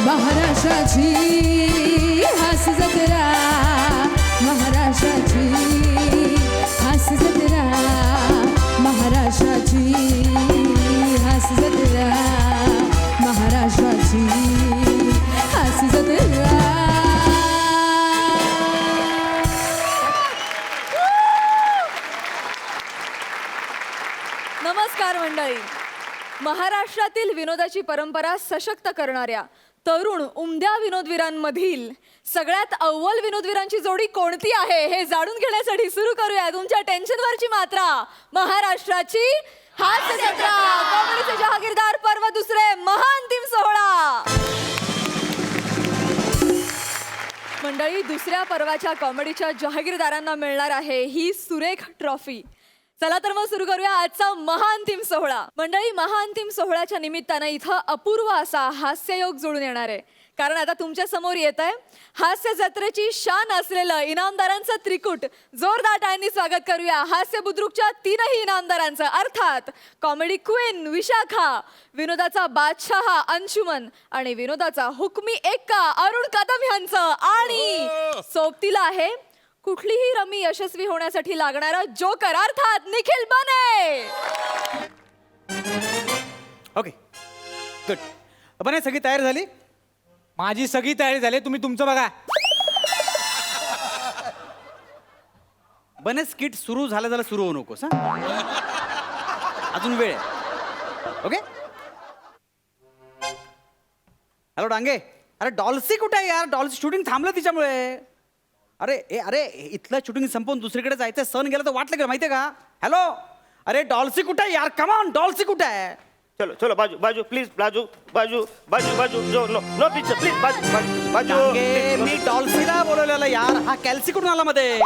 महाराष्ट्राची हास जत्रा, महाराष्ट्राची हास जत्रा, महाराष्ट्राची हास जत्रा, महाराष्ट्राची हास जत्रा. नमस्कार मंडळी. महाराष्ट्रातील विनोदाची परंपरा सशक्त करणाऱ्या तरुण उमद्या विनोदवीरांमधील सगळ्यात अव्वल विनोदवीरांची जोडी कोणती आहे हे जाणून घेण्यासाठी सुरू करूया तुमच्या टेन्शनवरची मात्रा. महाराष्ट्राची हास्य जत्रा, कॉमेडीचे जहागीरदार पर्व दुसरे, महाअंतिम सोहळा. मंडळी, दुसऱ्या पर्वाच्या कॉमेडीच्या जहागीरदारांना मिळणार आहे ही सुरेख ट्रॉफी. चला तर मग सुरू करूया आजचा महाअंतिम सोहळा. मंडळी, महाअंतिम सोहळ्याच्या निमित्तानं इथं अपूर्व असा हास्ययोग जुळून येणार आहे. कारण आता तुमच्या समोर येत आहे हास्य जत्रेची शान असलेलं इनामदारांचं त्रिकूट. जोरदार टाळ्यांनी स्वागत करूया हास्य बुद्रुकच्या तीनही इनामदारांचं, अर्थात कॉमेडी क्वीन विशाखा, विनोदाचा बादशाह अंशुमन आणि विनोदाचा हुकमी एक्का अरुण कदम यांचं. आणि सोबतीला आहे कुठलीही रमी यशस्वी होण्यासाठी लागणारा जोकर, अर्थात निखिल बने. Okay good. बने सगळी तयारी झाली? माझी सगळी तयारी झाली, तुम्ही तुमचं बघा. बने स्किट सुरू झालं सुरू होऊ नकोस हा, अजून वेळ आहे. ओके. हॅलो डांगे, अरे डॉल्सी कुठे आहे यार? डॉल्सी शूटिंग थांबलं तिच्यामुळे. अरे इथलं शूटिंग संपवून दुसरीकडे जायचं, सण गेला तर वाटलं गेलं माहितीये का? हॅलो, अरे डॉल्सी कुठे आहे यार? कम ऑन, डॉल्सी कुठे आहे? चलो चलो बाजू बाजू प्लीज, बाजू बाजू बाजू बाजू जो नो नो पिक्चर प्लीज, बाजू बाजू बाजू. डांगे, मी डॉल्सीला बोलवलेलं यार. हा कॅल्सी कुठून आला मध्ये?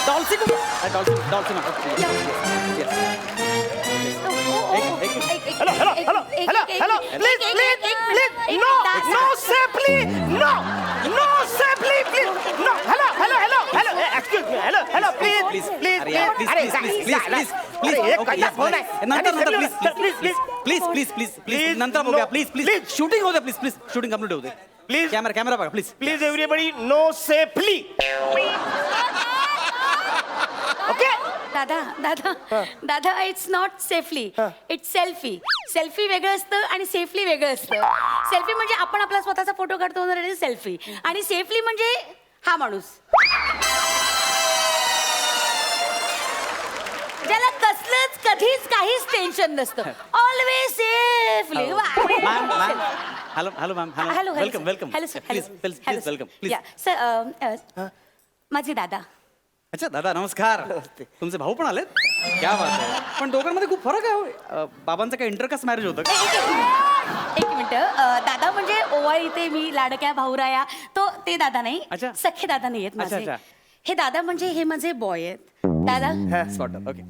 डॉल्सी कुठून? डॉल्सी डॉल्सी hello hello hello hello hello please please please no no safely no no safely please no. Hello hello hello hello excuse me. Hello hello please please please please नंतर बघूया. प्लीज शूटिंग होऊ दे. प्लीज शूटिंग कम्प्लीट होऊ दे. Please camera बघा please. Please everybody no safely. Okay. दादा it's not safely, it's selfie. Selfie वेगळं असतं आणि सेफली वेगळं असतं. सेल्फी म्हणजे आपण आपला स्वतःचा फोटो काढतो ना, सेल्फी. आणि सेफली म्हणजे हा माणूस ज्याला कसलंच कधीच काहीच टेन्शन नसतं. Always safely. Hello hello ma'am. Hello welcome welcome. Hello sir. Please welcome please. Sir माझे दादा. अच्छा दादा नमस्कार. तुमचे भाऊ पण आलेत? क्या बात आहे. पण दोघांमध्ये खूप फरक आहे. बाबांचं काय इंटरकास्ट मॅरेज होतं का? एक मिनिट. दादा म्हणजे ओवाळीते मी लाडक्या भाऊराया, तो ते दादा नाही. अच्छा. सख्खे दादा नाही आहेत माझे. हे दादा म्हणजे हे माझे बॉय आहेत. दादा स्पॉट. ओके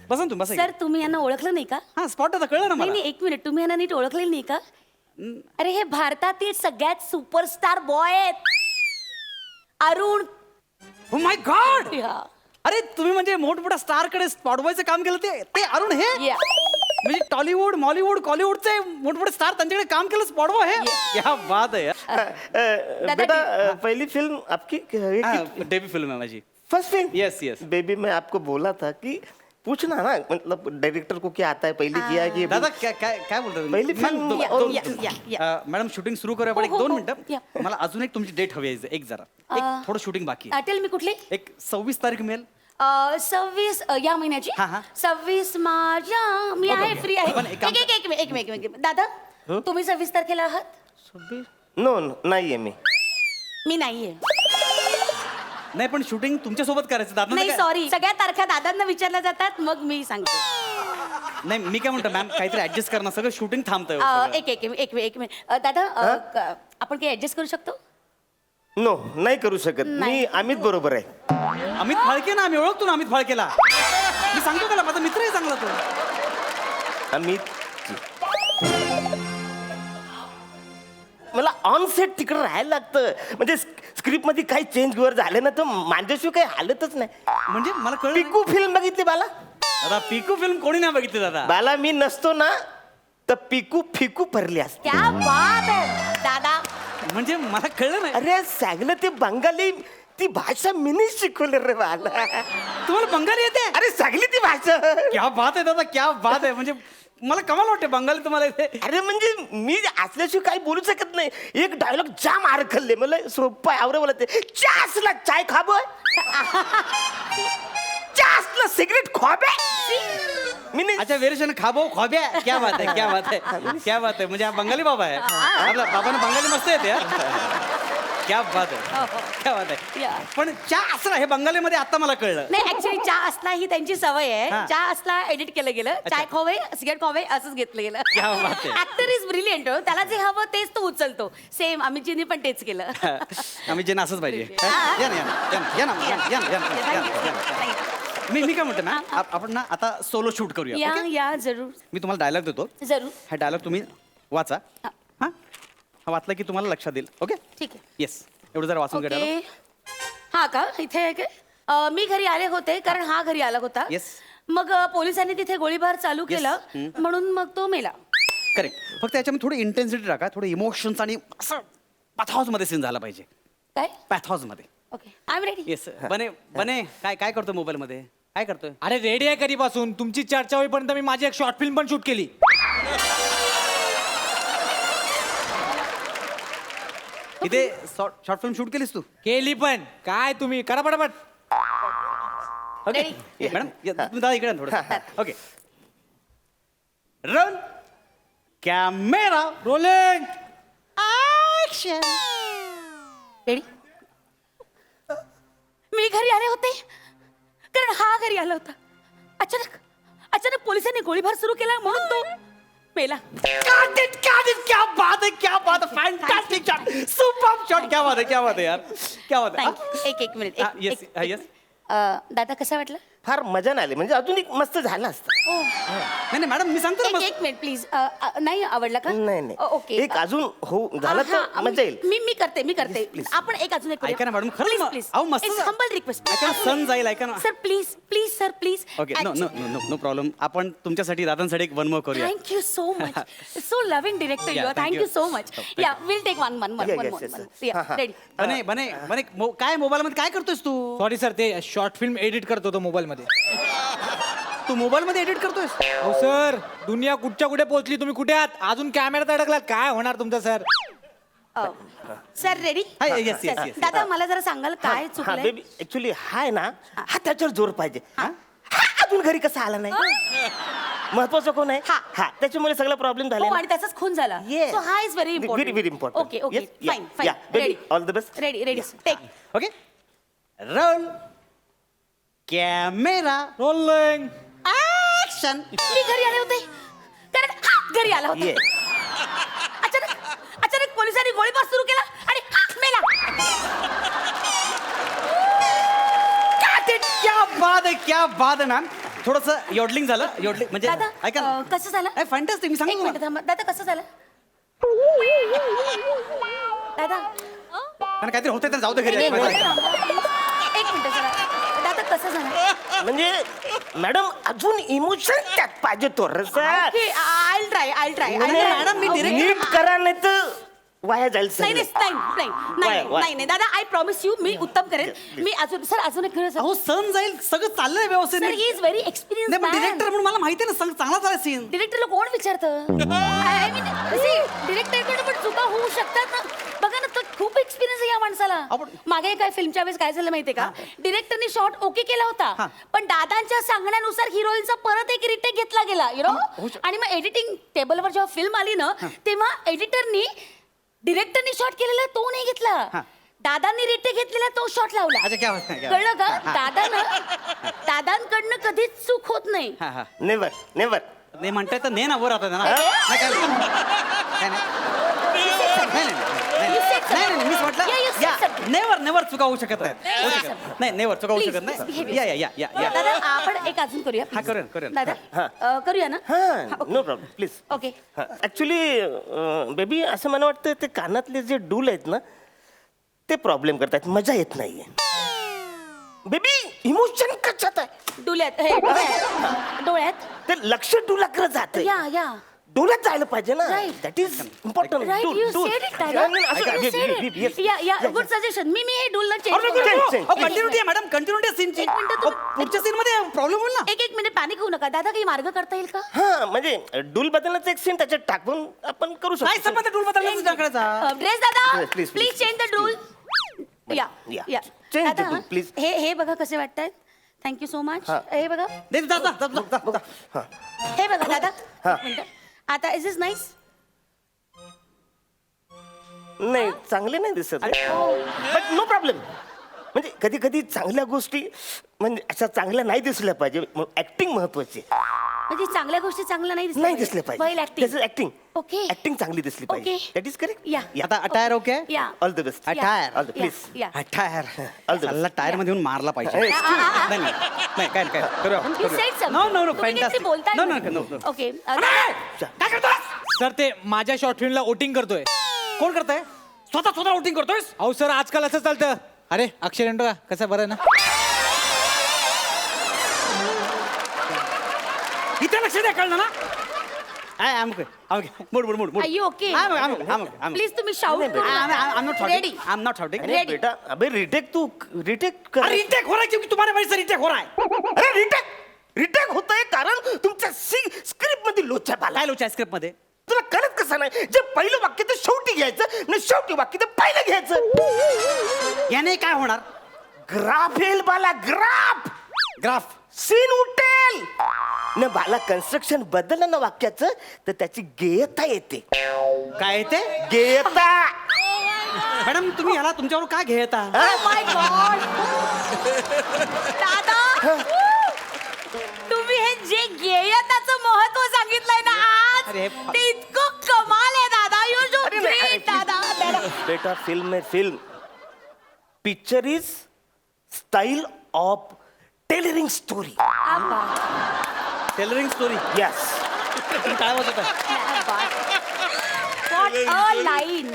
बसा तुम्ही बसा. सर तुम्ही यांना ओळखलं नाही का? हा स्पॉट आता कळलं ना नाही मला. नाही, एक मिनिट. तुम्ही यांना नीट ओळखलेलं नाही का? अरे हे भारतातील सगळ्यात सुपरस्टार बॉय आहेत, अरुण. ओ माय गॉड. या. अरे तुम्ही म्हणजे मोठमोठ्या स्टार कडे स्पॉट बॉयचं काम केलं ते अरुण हे? या. म्हणजे टॉलिवूड मॉलिवूड कॉलिवूडचे मोठमोठे स्टार त्यांच्याकडे काम केलं स्पॉट बॉय हे? क्या बात आहे. बेटा पहली फिल्म आपकी डेब्यू फिल्म है माझी. First film. Yes yes. Baby मैं आपको बोला था कि पूछना ना, मतलब डायरेक्टर को क्या आता है, पहले किया है कि दादा काय बोलतात? पहिली film. मॅडम शूटिंग सुरू करूया पण एक हो, 2 हो, मिनिटं. या. मला अजून एक तुमची डेट हवी आहे. एक जरा एक थोडं शूटिंग बाकी आहे. टेल मी कुठली? एक 26 तारीख मिळेल? 26 या महिन्याची. हा. 26 मार्च. मी आहे, फ्री आहे. पण एक काम- एक मिनिट. दादा तुम्ही 26 तारखेला आहात? नो नो नाहीये मी. मी नाहीये. नाही पण शूटिंग तुमच्या सोबत करायचं दादा. नाही सॉरी, सगळ्या तारखा दादांना विचारल्या जातात मग मी सांगते. नाही मी काय म्हणतो मॅम काहीतरी ऍडजस्ट करणं, सगळं शूटिंग थांबतंय. एक मिनिट. दादा आपण काही ऍडजस्ट करू शकतो? नो नाही करू शकत मी. नाही. अमित बरोबर आहे. अमित फाळके ना, आम्ही ओळखतो ना अमित फाळकेला. मी सांगतो त्याला, माझा मित्र आहे चांगला तो. अमित मला ऑन सेट तिकडे राहायला लागतं. म्हणजे स्क्रिप्ट मध्ये काही चेंज वर झाले ना तर माझ्याशिवाय काही हालतच नाही. म्हणजे मला कळलं पिकू फिल्म बघितली बाला? दादा पिकू फिल्म कोणी नाही बघितली दादा. बाला मी नसतो ना तर पिकू फिकू भरली असते. क्या बात आहे दादा. म्हणजे मला कळलं नाही. अरे सांगलं ते बंगाली ती भाषा मीनी शिकवली रे मला. तुम्हाला बंगाली येते? अरे सांगली ती भाषा. क्या बात आहे दादा, क्या बात आहे. म्हणजे मला कमाल वाटते बंगाली तुम्हाला येते. अरे म्हणजे मी असल्याशिवाय काही बोलू शकत नाही. एक डायलॉग जाम खाल्ले मला सोपं आहे आवडे मला ते. चासला चाय खाबोय, चासला सिगरेट खोबे. मी नाही अच्छा व्हेरिएशन खाबो खॉब्या. क्या बात आहे, क्या बात आहे, क्या बात आहे. म्हणजे हा बंगाली बाबा आहे. आपला बाबांना बंगाली मस्त येते यार. क्या बात आहे, क्या बात आहे. या. पण चहा असला हे बंगालीमध्ये आता मला कळलं. नाही ऍक्च्युली चहा असला ही त्यांची सवय हा. आहे. चहा असला एडिट केलं गेलं. चाय खोवे सिगरेट खोवे असंच घेतलं गेलं. क्या बात आहे. Actor is brilliant. त्याला जे हवं तेच तो उचलतो. सेम अमितजींनी पण तेच केलं. आम्ही जे असंच पाहिजे. हा. या ना, या ना, या ना, या ना, या ना, या ना, या ना, या ना, या ना. मी काय म्हणतो ना, आपण ना आता सोलो शूट करूया. या okay? या जरूर मी तुम्हाला डायलॉग देतो. जरूर हा डायलॉग तुम्ही वाचा. हा. हा वाचला की तुम्हाला लक्षात येईल. ओके ठीक आहे. येस, एवढं जरा वाचून ओके काढा. हा का इथे आहे काय? मी घरी आले होते कारण हा घरी आला होता. Yes. मग पोलिसांनी तिथे गोळीबार चालू केला म्हणून मग तो मेला. करेक्ट. फक्त याच्यामध्ये थोडी इंटेन्सिटी टाका, थोडे इमोशन्स आणि असं पॅथॉज मध्ये सीन झाला पाहिजे. काय? पॅथॉज मध्ये. Okay I am ready. Yes. बने बने काय काय करतो मोबाईल मध्ये, काय करतोय? अरे रेडी आहे कधीपासून. तुमची चर्चा होईपर्यंत मी माझी एक शॉर्ट फिल्म पण शूट केली. इथे शॉर्ट फिल्म शूट केलीस तू? केली पण. काय तुम्ही करा पटापट. Okay Ready? मॅडम तुम्ही दादा इकडे थोडं. Okay run camera rolling. Ready. मी घरी आले होते कारण हा घरी आला होता. अचानक अचानक पोलिसांनी गोळीबार सुरू केला म्हणून तो मेला. क्या बात है, क्या बात है, फैंटास्टिक शॉट, सुपर्ब शॉट. क्या बात है, क्या बात है यार, क्या बात है. Thank you. एक मिनिट हा, yes, हा, yes. दादा कसा वाटलं? फार मजा नाही आली. म्हणजे अजून एक मस्त झालं असतं. नाही नाही मॅडम मी सांगतो ना एक मिनिट प्लीज. नाही आवडला का? नाही नाही ओके एक अजून हो झालं तर मजा येईल. मी करते. आपण एक अजून एक ऐका ना मॅडम, खरंच ना. प्लीज अहो, मस्त झालं. Humble request. ऐका ना, सन जाईल, ऐका ना. Sir please sir please. Okay no no no no problem. आपण तुमच्यासाठी दादांसाठी एक वन मोर करूया. Thank you so much. So loving director Yeah, you R. thank thank you you. So much. thank या will take one yes, yes. Ready. बने बने बने काय mobile मध्ये काय करतोयस तू? सॉरी सर, ते शॉर्ट फिल्म एडिट करतो तो मोबाईल मध्ये. तू मोबाईल मध्ये एडिट करतोयस? हो सर, दुनिया कुठच्या कुठे पोहोचली. तुम्ही कुठे आहात? अजून कॅमेऱ्यात अडकलात. काय होणार तुमचं सर? Sir ready. हा, yes, yes, yes. दादा मला जरा सांगाल काय हा चुकलंय? बेबी ऍक्च्युली हा आहे ना, हा त्याच्यावर जोर पाहिजे. हा अजून घरी कसा आला नाही. महत्वाचं कोण आहे? हा. हा त्याच्यामुळे सगळा प्रॉब्लेम झाला. हो आणि त्याचाच खून झाला. Yes. सो हा is very important. Very, very important. Okay okay Yes, yeah, fine fine. yeah. Baby, ready all the best. Ready take. Okay roll camera rolling. Action. मी घरी आले होते कारण हा घरी आला होता. Yes. अचानक पोलिसांनी गोळीबार सुरू केला आणि हा मेला. क्या बात आहे, क्या बात आहे मॅम. थोडस योडलिंग झालं. योडलिंग म्हणजे दादा ऐका ना. कसं झालं? फॅन्टास्टिक. मी एक सांगतो मिनिट ना. थांबा. दादा कसं झालं? दादा कारण काहीतरी होतंय तर जाऊ दे घरी. एक मिनिट जरा. दादा कसं झालं? म्हणजे मॅडम अजून इमोशन त्यात पाहिजे तो आय ट्राय. मॅडम मी नीट करा नाही तर वाया जाईल नाही सगळं. नाही दादा आय प्रॉमिस यू मी उत्तम करेन. मी अजून एक अहो सण जाईल, सगळं चाललंय व्यवस्थित. Sir he is very experience नाही पण डिरेक्टर म्हणून मला माहिती आहे ना, चांगला चालेल सीन. डिरेक्टरला कोण विचारतं? आय मीन डिरेक्टरकडे पण चुका होऊ शकतात ना. बघा ना, तो खूप एक्सपिरियन्स आहे या माणसाला. मागे काय फिल्मच्या वेळेस काय झालं माहितीये का? डिरेक्टरने शॉट ओके केला होता पण दादांच्या सांगण्यानुसार हिरोईनचा परत एक रिटेक घेतला गेला यु नो. आणि मग एडिटिंग टेबलवर जेव्हा फिल्म आली ना तेव्हा एडिटरनी डिरेक्टरनी शॉट केलेला तो नाही घेतला. दादांनी रिटेक घेतलेला तो शॉट लावला. अच्छा क्या होतं, क्या कळलं का? दादांकडनं कधीच चूक होत नाही. Never never. नाही म्हणताय तर ने ना वर आता ना. नाही, काय नाही, मीच म्हटलं नेवर नेवर चुका होऊ शकत नाही. नेवर चुका होऊ शकत नाही. या दादा आपण एक अजून करूया. हा, करूया. दादा करूया ना. हा no problem please. Okay actually baby असं मला वाटतं ते कानातले जे डूल आहेत ना ते प्रॉब्लेम करतात. मजा येत नाहीये. बेबी इमोशन कशात आहे? डोळ्यात डोळ्यात ते लक्ष डुलाकडे जात. या डोल्यात जायला पाहिजे ना Right. That is important Right, you said it, Dada. You said it. Yeah, good suggestion. मी हे डुलला चेंज कंटिन्युटी आहे मॅडम कंटिन्युटी आहे सीनची एक मिनिटं तुम्ही- पुढच्या सीन मध्ये प्रॉब्लेम होईल ना एक मिनिट पॅनिक होऊ नका दादा काही मार्ग करता येईल का हा म्हणजे डूल बदलण्याचं एक सीन त्याच्यात टाकून आपण करू काय शकतो संबंध टूल बदलण्याचा टाकायचा ड्रेस दादा Please, please, please please. Change the डूल या Yeah. या Change the दादा rule, please. हे बघा कसे वाटतायत थँक्यू सो मच हा. हे बघा दे, जा, जा, जा, जा, जा, जा. हे बघा दादा हा. एक मिनिटं. आता इज इज नाईस नाही चांगले नाही दिसत बट नो प्रॉब्लेम म्हणजे कधी कधी चांगल्या गोष्टी म्हणजे अशा चांगल्या नाही दिसल्या पाहिजे ऍक्टिंग महत्वाची म्हणजे चांगल्या गोष्टी चांगल्या नाही नाही दिसल्या वेल पाहिजे ऍक्टिंग ऍक्टिंग Okay. ऍक्टिंग चांगली दिसली पाहिजे Okay. दॅट इज करेक्ट या आता अटायर ओके या all the best attire all the please या अटायर All the चालला टायर मध्ये येऊन मारला पाहिजे Hey, नाही नाही नाही काय काय करूया आपण You said something. No no no तुम्ही नीट ते बोलताय no no no no okay काय करतोस सर ते माझ्या शॉर्ट फिल्मला वोटिंग करतोय कोण करताय स्वतः वोटिंग करतोयस अहो सर आजकाल असं चालतं अरे अक्षर येतो का कसं बरं ना इथे लक्ष द्या कळलं ना आय mood mood mood mood Are you okay? Please तुम्ही shout I'm not shouting. Ready I'm not shouting. अरे Ready. बेटा अबे रिटेक तू रिटेक कर अरे रिटेक हो रहा है क्योंकि तुम्हारे वजह से रिटेक हो रहा है अरे रिटेक होतंय कारण तुमच्या स्क्रिप्ट मध्ये लोचा पाला काय लोचा स्क्रिप्ट मध्ये तुला कळत कसं नाही जे पहिलं वाक्य ते शेवटी घ्यायचं न शेवटी वाक्य ते पहिलं घ्यायचं याने काय होणार ग्राफ येईल बाला ग्राफ ग्राफ सीन उठेल न बाला कन्स्ट्रक्शन बदललं ना वाक्याचं तर त्याची गेयता येते काय ते गेयता मॅडम तुम्ही ह्याला तुमच्यावर का घेता माय गॉड दादा तुम्ही हे जे गेयताचं महत्व सांगितलंय ना आज अरे, ते इतकं कमाल आहे दादा यू जो अरे नाही, अरे, ग्रेट दादा बेटा फिल्म है film picture is style of tailoring story tailoring story yes काय वाजत व्हॉट अ लाईन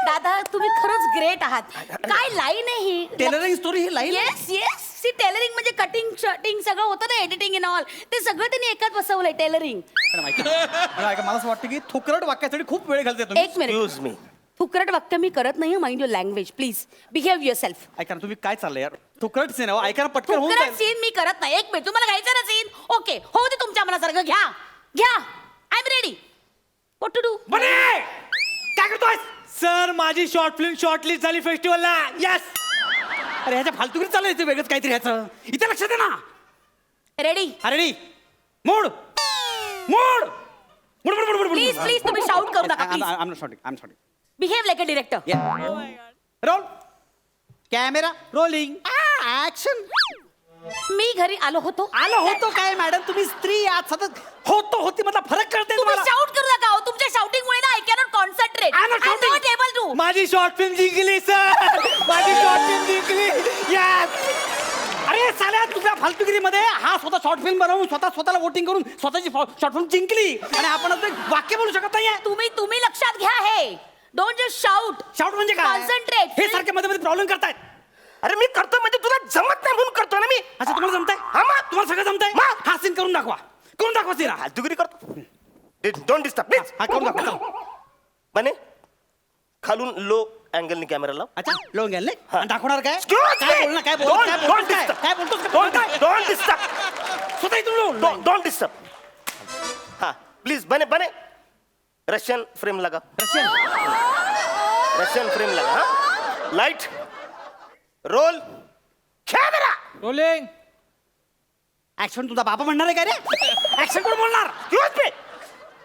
दादा तुम्ही खरंच ग्रेट आहात काय लाईन आहे ही टेलरिंग स्टोरी ही line yes yes see tailoring म्हणजे कटिंग शर्टिंग सगळं होतं ना एडिटिंग इन ऑल ते सगळं त्यांनी एकाच बसवलंय टेलरिंग मला असं वाटतं की थुकरट वाक्यासाठी खूप वेळ घालते तुम्ही एक मिनिट एक्सक्यूज मी फुकरट वाक्य मी करत नाही mind your language please behave your self ऐका ना तुम्ही काय चाललंय यार थुकरट सीन आहे ऐका ना पटकन होऊन फुकरट जाईल. सीन मी करत नाही एक मिनिट तुम्हाला घ्यायचं ना सीन ओके हो ते तुमच्या मनासारखं घ्या घ्या I am ready what to do Bane काय करतोय सर माझी शॉर्ट फिल्म शॉर्टलिस्ट झाली फेस्टिवलला यस अरे ह्याच्या फालतुगिरी चाललंय ते वेगळंच काहीतरी ह्याचं इथे लक्ष दे ना रेडी अरे mood mood mood mood mood please please तुम्ही शाऊट करू नका please I am sorry behave like a director roll camera rolling action मी घरी आलो होतो आलो होतो काय मॅडम तुम्ही स्त्री आहात सतत होतो होती मतलब फरक कळते तुम्ही तुम्हाला शाऊट करू नका हो. तुमच्या शाउटिंग मुळे ना I cannot concentrate I'm not shouting. Not able to माझी शॉर्ट फिल्म जिंकली सर माझी शॉर्ट फिल्म जिंकली यस अरे साल्या तुझ्या फालतुगिरीमध्ये हा स्वतः शॉर्ट फिल्म बनवून स्वतःला वोटिंग करून स्वतःची शॉर्ट फिल्म जिंकली आणि आपण आता एक वाक्य बोलू शकत नाहीये तुम्ही लक्षात घ्या हे डोंट जस्ट शाउट शाउट म्हणजे काय कॉन्सन्ट्रेट हे सारखे मध्ये मध्ये प्रॉब्लेम करतायत अरे मी करतो म्हणजे तुला जमत नाही म्हणून करतो ना मी असं तुम्हाला जमतंय हा मग. तुम्हाला सगळं जमतंय मग. हा सीन करून दाखवा सीन फालतुगिरी करतो डोंट डिस्टर्ब प्लीज हा करून दाखवा चला. बने खालून लो अँगलनी कॅमेरा लाव अच्छा लोन घ्याल नाही हा. आणि दाखवणार काय Excuse काय me. बोलणार काय Don't- काय don't बोलतोस काय disturb. काय बोलतोस डोंट डिस्टर्ब स्वतः इथून डोंट डिस्टर्ब हाँ प्लीज बने रशियन फ्रेम लगा रशियन फ्रेम लगा हाँ light roll camera rolling action तुझा बाबा म्हणणार आहे काय रे ऍक्शन कोण बोलणार एक्सक्यूज मी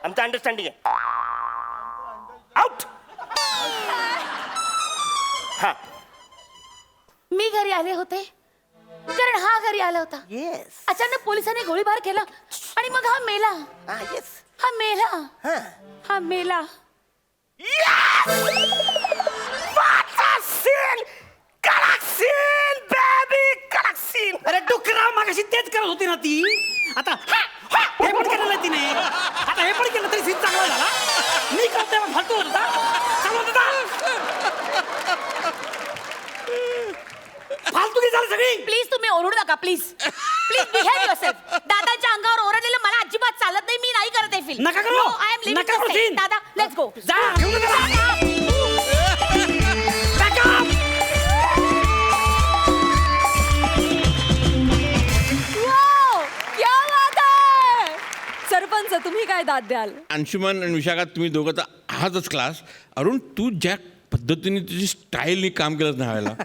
आमचं अंडरस्टँडिंग आहे आउट हाँ मी घरी आले होते कारण हा घरी आला होता येस अचानक पोलिसांनी गोळीबार केला आणि मग हा मेला हाँ येस हा मेला हाँ हा मेला What a scene! कडक scene, baby! कडक scene! अरे डुकराव मागाशी तेच करत होती ना ती आता हे पण केलेलं आहे तिने आता हे पण केलं तरी सीन चांगला झाला मी करतोय मग फालतू होता चांगला होता फालतुगी झाली सगळी प्लीज तुम्ही ओरडू नका प्लीज प्लीज बिहेव युअरसेल्फ दादाच्या अंगावर ओरडलेलं मला अजिबात चालत नाही मी नाही करत आहे फिल्म नका करू. I am leaving नका the करू set. scene. दादा, let's go. जा, घेऊन जा त्याला. Back up. Wow! क्या बात आहे! सरपंच तुम्ही काय दाद द्याल? अंशुमन आणि विशाखा तुम्ही दोघं तर आहातच क्लास. अरुण तू ज्या पद्धतीने तुझी स्टाईलनी काम केलं ना व्हायला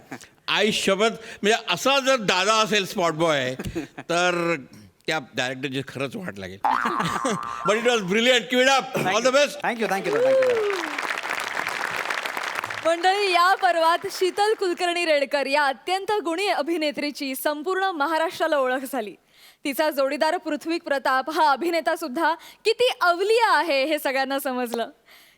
आई शपथ म्हणजे असा जर दादा असेल स्पॉट बॉय तर त्या डायरेक्टरचे खरंच वाट लागेल. But it was brilliant. Keep it up. All the best. Thank you thank you. मंडळी, या पर्वात शीतल कुलकर्णी रेडकर या अत्यंत गुणी अभिनेत्रीची संपूर्ण महाराष्ट्राला ओळख झाली. तिचा जोडीदार पृथ्वी प्रताप हा अभिनेता सुद्धा किती अवलिया आहे हे सगळ्यांना समजलं.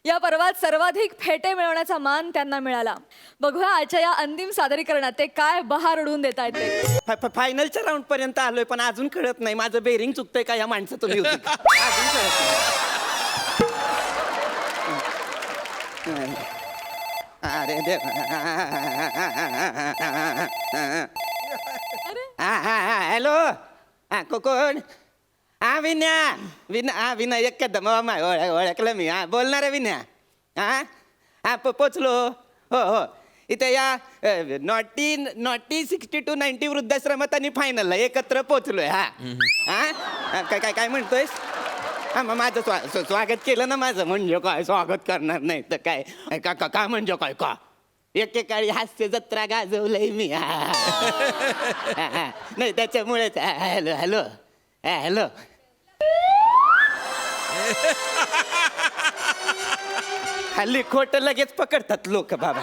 या पर्वात सर्वाधिक फेटे मिळवण्याचा मान त्यांना मिळाला. बघूया आजच्या या अंतिम सादरीकरणात ते काय बहार उडवून देत आहेत ते. फायनलच्या राऊंड पर्यंत आलोय पण अजून कळत नाही माझं बेरिंग चुकतंय का या माणसाचं म्युझिक अजून कळत नाही. अरे देव. हॅलो कोण? हा विन्या. विनय एक कदम ओळखलं मी. हा बोलणार आहे विन्या. हा पोचलो. हो इथे या नॉटी 60 to 90 वृद्धाश्रमात आणि फायनलला एकत्र पोचलोय. हा काय म्हणतोयस? हा मग माझं स्वागत केलं ना माझं. म्हणजे काय स्वागत करणार नाही तर काय का म्हणजे काय का एकेकाळी हास्य जत्रा गाजवलंय मी. नाही त्याच्यामुळेच. Hello hello hello. हल्ली खोट लगेच पकडतात लोक बाबा.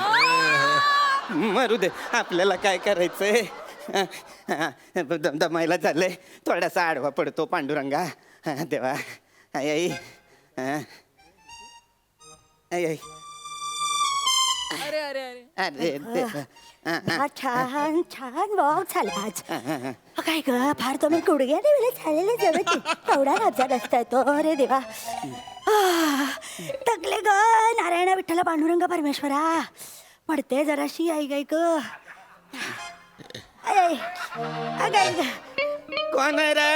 मरू दे आपल्याला काय करायचंय. दमायला झालंय. थोडासा आडवा पडतो पांडुरंगा. देवा आई आई आई आई. अरे अरे अरे अरे देवा. छान छान वॉक झाला आज. काय ग फार तुम्ही गुडघ्याने वेळेस झालेले जवळ तेवढा राज्यात असताय तो. अरे देवा टकले ग नारायण विठ्ठल पांडुरंग परमेश्वरा. पडते जराशी आई गाय ग. कोण आहे रे?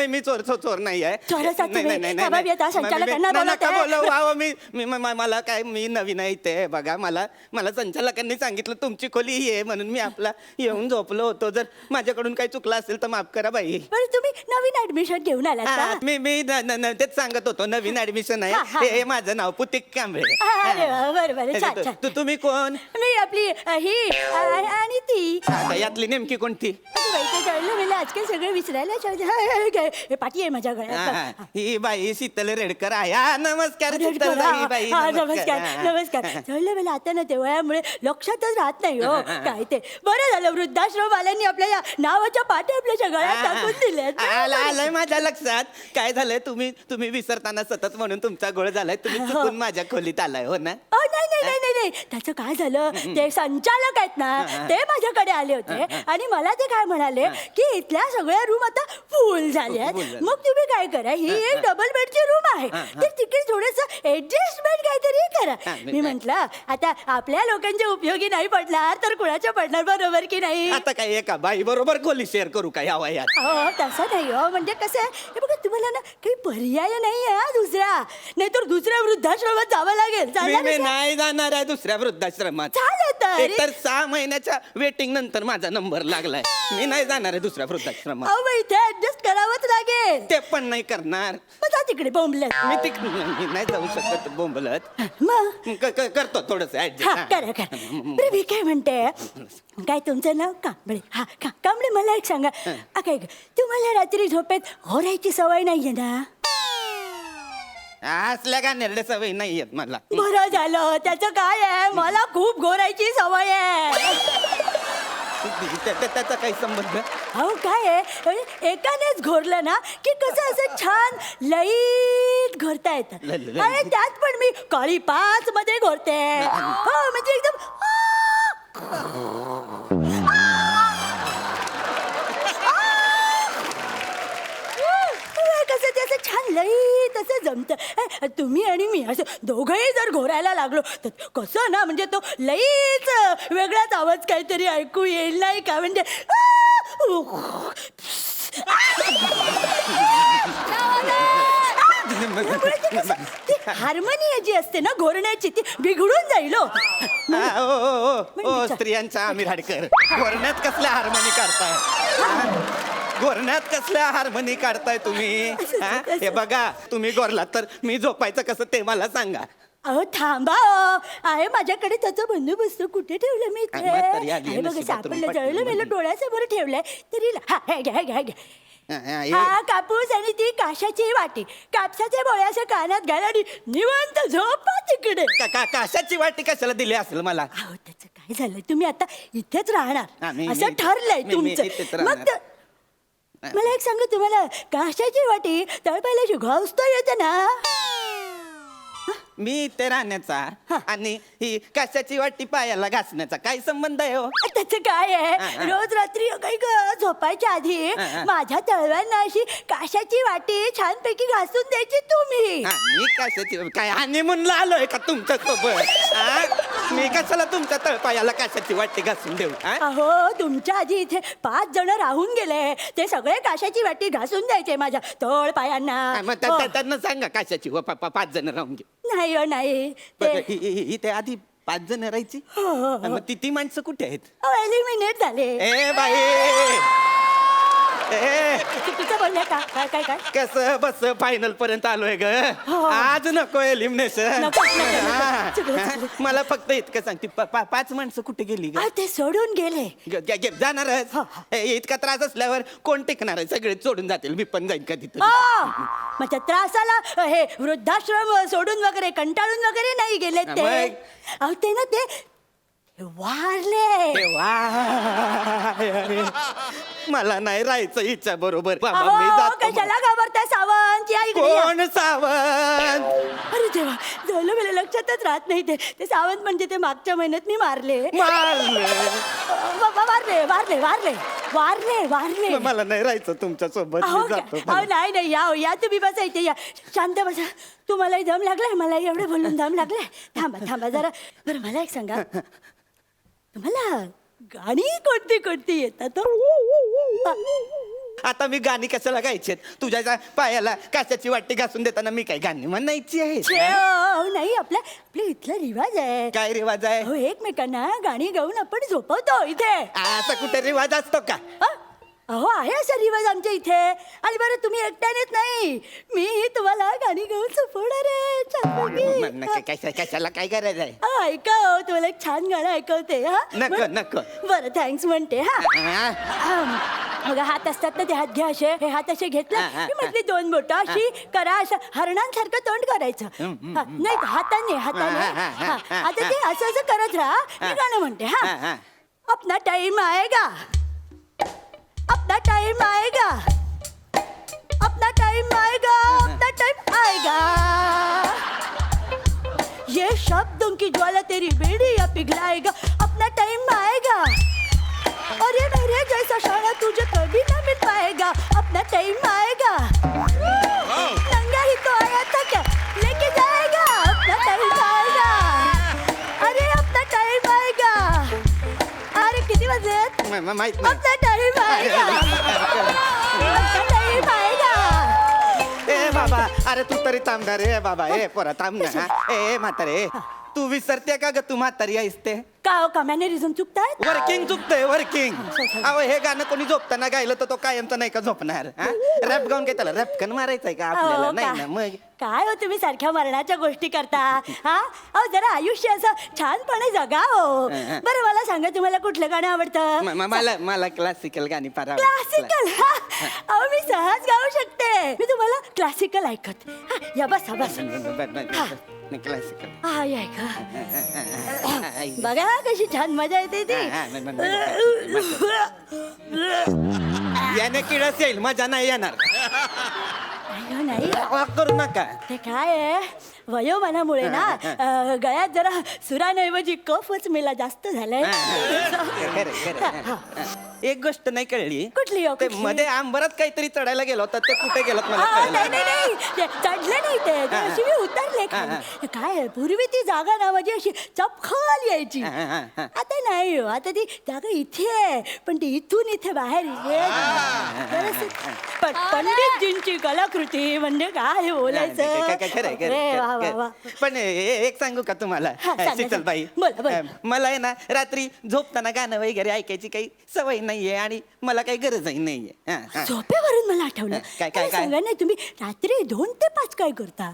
मी चोर नाही आहे. मला काय मी नवीन आहे ते बघा. मला संचालकांनी सांगितलं तुमची खोली ही आहे म्हणून मी आपला येऊन झोपलो होतो. जर माझ्याकडून काही चुकलं असेल तर माफ करा बाई. तुम्ही नवीन ऍडमिशन घेऊन आला? मी तेच सांगत होतो नवीन ऍडमिशन आहे. हे माझं नाव पुतिक कांबळे. बरोबर. तुम्ही कोण? मी आपली ही आणि ती. यातली नेमकी कोणती? मला आजकाल सगळं विसरायला पाठी आहे माझ्या गळ्यात. ही बाई शीतल रेडकर आहे. नमस्कार बाई. नमस्कार नमस्कार. कळलं मला आता ना तेवढ्यामुळे लक्षातच राहत नाही हो काय ते. बरं झालं वृद्धाश्रमवाल्यांनी आपल्या या नावाच्या पाठी आपल्या गळ्यात टाकून दिल्या. आलंय माझ्या लक्षात. काय झालंय तुम्ही विसरताना सतत म्हणून तुमचा गोळ झालाय. तुम्ही चुकून माझ्या खोलीत आलाय हो ना? नाही त्याचं काय झालं ते संचालक आहेत ना ते माझ्याकडे आले होते आणि मला ते काय म्हणाले की इथल्या सगळ्या रूम आता फुल झाल्यात. मग तुम्ही काय करा ही एक डबल बेडची रूम आहे तर तिकडे थोडस ऍडजस्टमेंट काहीतरी करा. मी म्हंटल आता आपल्या लोकांच्या उपयोगी नाही पडणार तर कुणाच्या पडणार बरोबर की नाही. आता काय एका बाई बरोबर खोली शेअर करू काय या वयात? हो तसं नाही हो. म्हणजे कसं आहे हे बघा तुम्हाला ना काही पर्याय नाही आहे दुसरा. नाहीतर दुसऱ्या वृद्धाश्रमात जावं लागेल. मी नाही जाणार आहे दुसऱ्या वृद्धाश्रमात. तर 6 महिन्याच्या वेटिंग नंतर माझा नंबर लागलाय. मी नाही जाणार आहे दुसऱ्या वृद्धाश्रमात. इथे ऍडजस्ट करावंच लागेल. ते पण नाही करणार. तिकडे बोंबलत. मी नाही जाऊ शकत बोंबलत. मग करतो थोडस करा. मी काय म्हणते काय तुमचं नाव कांबळे. हा कांबळे मला एक सांगा काय तुम्हाला रात्री झोपेत घोरायची सवय नाहीये ना? असल्या का नेरडे सवय नाही येत मला. बरं झालं. त्याचं काय आहे मला खूप घोरायची सवय आहे. त्याचा काही संबंध? हो काय आहे एकानेच घोरलं ना की कसं असं छान लईट घोरता येतं. आणि त्यात पण मी काळी 5 मध्ये घोरते. हो म्हणजे एकदम कसं ते असं छान लईट तसं जमतं. तुम्ही आणि मी असं दोघंही जर घोरायला लागलो तर कसं ना, म्हणजे तो लईच वेगळाच आवाज काहीतरी ऐकू येईल नाही का, म्हणजे हार्मोनी जी असते ना घोरण्याची ती बिघडून जाईल हो. ओ स्त्रियांचा आमिर हाडकर, गोरण्यात कसल्या हार्मोनी काढताय? गोरण्यात कसल्या हार्मोनी काढताय तुम्ही? हे बघा, तुम्ही गोरलात तर मी झोपायचं कसं ते मला सांगा. अहो थांबा हो. आहे माझ्याकडे त्याचा बंदोबस्त. कुठे ठेवलं मी अरे, म्हातारी आली हे आहे, बघा नशिबात सापडलं, तुम्ही जळलं मेलं, डोळ्यासमोर ठेवलंय तरी हा हे घ्या घ्या घ्या. हा कापूस आणि ती काशाची वाटी, कापसाचे बोळे असं कानात घाल आणि निवांत झोपा तिकडे. काशाची वाटी कशाला दिली असेल मला? अहो त्याचं काय झालं, तुम्ही आता इथेच राहणार मी- असं मी- ठरलंय मी- मी इथेच तुमचं. राहणार. मग मला एक सांगू, तुम्हाला काशाची वाटी तळपायला घासता येते ना? मी इथे राहण्याचा आणि ही कशाची वाटी पायाला घासण्याचा काय संबंध आहे हो? त्याचं काय आहे, रोज रात्री काही झोपायच्या आधी माझ्या तळव्यांना अशी काशाची वाटी छानपैकी घासून द्यायची तुम्ही. मी कशाची काय हनीमूनला आलोय का तुमच्या सोबत? मी कशाला तुमच्या तळपायाला कशाची वाटी घासून देऊ? अहो तुमच्या आधी इथे 5 जण राहून गेले, ते सगळे काशाची वाटी घासून द्यायचे माझ्या तळ पायांना. मग त्यांना सांगा कशाची 5 जण राहून घे. नाही हो नाही, इथे आधी 5 जण राहायची. मग ती माणसं कुठे आहेत? एलिमिनेट झाले. ए बाई, चुकीचं बोलले का? काय काय काय कसं बस फायनल पर्यंत आलोय ग. आज नको एलिमिनेशन. नको, नको, नको. चुकलं. मला फक्त इतकं सांगते 5 माणसं कुठे गेली ग? ते सोडून गेले. जाणारच. इतका त्रास असल्यावर कोण टिकणार आहे? सगळे सोडून जातील, मी पण जाईन कधी. माझ्या त्रासाला हे वृद्धाश्रम सोडून वगैरे कंटाळून वगैरे नाही गेले ते. मग? अहो ते ना ते वारले. मला नाही राहायचं हिच्या बरोबर. बाबा अहो, मी जातो. कशाला घाबरताय सावंत? या इकडे या. कोण सावंत? अरे देवा, झालं मला लक्षातच राहत नाही ते सावंत म्हणजे ते मागच्या महिन्यात मी मारले. मारले? वारले वारले वारले वारले वारले. मला नाही राहायचं तुमच्या सोबत. अहो मी जातो. अहो, नाही नाही, या हो, या तुम्ही बसा इथे, या शांत बसा. तुम्हालाही दम लागलाय, मला एवढं बोलून दम लागलाय. थांबा थांबा जरा. बरं मला एक सांगा, तुम्हाला गाणी कोणती कोणती येतात? आता मी गाणी कशाला गायची? तुझ्या पायाला काशाची वाटी घासून देताना मी काय गाणी म्हणायची आहे? नाही, आपल्या इथला रिवाज आहे. काय रिवाज आहे? हो, एकमेकांना गाणी गाऊन आपण झोपवतो इथे. असा कुठे रिवाज असतो का? अहो आहे असा रिवाज आमच्या इथे. आणि बरं तुम्ही एकट्यानेच नाही, मी तुम्हाला गाणी गाऊन झोपवणार आहे. कशाला काय करायचं आहे? ऐका हो, तुम्हाला एक छान गाणं ऐकवते. नको नको. बरं थँक्स म्हणते. बघा हात असतात ना, ते हात घ्या असे. हे हात असे घेतले की मधली 2 बोटं अशी करा, असं हरणांसारखं तोंड करायचं. नाही हाताने हाताने. आता ते असं असं करत राहा. मी गाणं म्हणते. हा, अपना टाइम आएगा, अपना टाइम आएगा, अपना टाइम आएगा, अपना टाइम आएगा. ये शब्दों की ज्वाला तेरी बेड़ियां पिघलाएगा. अपना टाइम आएगा और ये मेरे जैसा शाना तुझे कभी ना मिल पाएगा. अपना टाइम आएगा. नंगा ही तो आया था क्या लेके जाएगा. अपना टाइम आएगा. अरे अपना टाइम आएगा. अरे किती वाजले? माहित नाही. अपना टाइम आएगा. अपना टाइम आएगा. ए बाबा, अरे तू तरी थांबणार रे बाबा. ए पोरा थांब ना. ए म्हातारे, तू विसरते का ग तू म्हातारी आहेस ते? का हो, का मॅनरिझम चुकतायत? वर्किंग चुकतंय वर्किंग. अहो हे गाणं कोणी झोपताना गायलं तर तो कायमचं नाही का झोपणार? रॅप गाऊन काय त्याला रॅपकन मारायचंय का आपल्याला? नाही ना. मग काय हो तुम्ही सारख्या मरणाच्या गोष्टी करता? अहो जरा आयुष्य असं छानपणे जगा हो. बरं मला सांगा, तुम्हाला कुठलं गाणं आवडतं? मला क्लासिकल गाणी फार आवडतात. क्लासिकल? अहो मी सहज गाऊ शकते. मी तुम्हाला क्लासिकल ऐकत. या बसा बसा. क्लासिकल. बघा कशी छान मजा येते ती. याने किळस येईल, मजा नाही येणार. नाही करू नका. ते काय आहे, वयोमानामुळे ना गळ्यात जरा सुरांऐवजी कफच मेला जास्त झालाय. एक गोष्ट नाही कळली. कुठली हो, ते कुठली? मध्ये आंबरात काहीतरी चढायला गेलो होता ते कुठे गेलात मला नाही कळलं नाही नाही ते चढले नाही ते अशी मी उतरले खाली. काय आहे, पूर्वी ती जागा ना माझी अशी चपखल यायची. आता नाही हो, आता ती जागा इथे आहे पण ती इथून इथे बाहेर पंडितजींची कलाकृती म्हणजे काय बोलायचं. अरे वा, वा, वा. पण एक सांगू का तुम्हाला हा, सांगा, शीतलबाई बोला, बोला. मला आहे ना रात्री झोपताना गाणं वगैरे ऐकायची काही सवय नाहीये आणि मला काही गरजही नाहीये. हा, हा. झोपेवरून मला आठवलं काय, मला सांगा ना तुम्ही रात्री 2 ते 5 काय करता.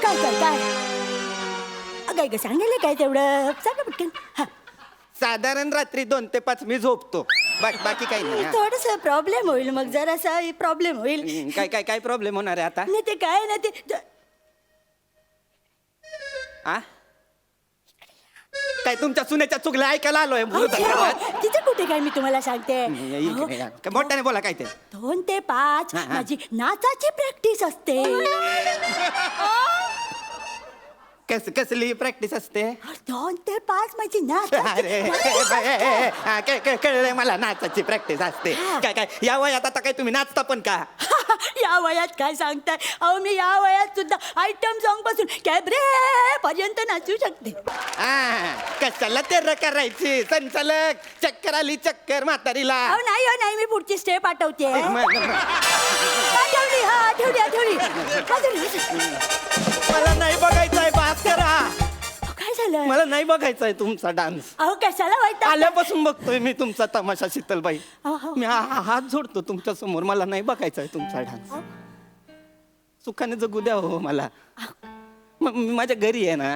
काय काय काय काय काय सांगायला काय तेवढं सांगा पटकन. हा साधारण रात्री 2 ते 5 मी झोपतो बाकी काही नाही. हा. थोडस प्रॉब्लेम होईल मग जरासा प्रॉब्लेम होईल. काय काय काय प्रॉब्लेम होणार आहे आता? नाही ते काय ना ते आ? काय तुमच्या सुनेच्या चुगल्या ऐकायला आलोय अहो, तिथे कुठे काय मी तुम्हाला सांगते. अहो, मोठ्याने बोला काय ते. 2 ते 5 माझी नाचाची प्रॅक्टिस असते. कसली प्रॅक्टिस असते? 2 ते 5 माझी अरे कळलंय मला नाचाची प्रॅक्टिस असते. काय काय या वयात आता काय तुम्ही नाचता पण का? या वयात काय सांगताय अहो मी या वयात सुद्धा आयटम सॉन्ग पासून कॅबरे पर्यंत नाचू शकते. कशाला ते करायची संचालक चक्कर आली चक्कर म्हातारीला. अहो नाही हो नाही मी पुढची स्टेप आठवते. आठवली हा आठवली आठवली. मला नाही बघायचंय बास करा. अहो, काय झालं मला नाही बघायचंय तुमचा डान्स. अहो कशाला वाईट आल्यापासून बघतोय मी तुमचा तमाशा शीतलबाई. अहो. मी हात जोडतो तुमच्या समोर. मला नाही बघायचंय तुमचा डान्स. सुखाने जगू द्या हो मला. मी माझ्या घरी आहे ना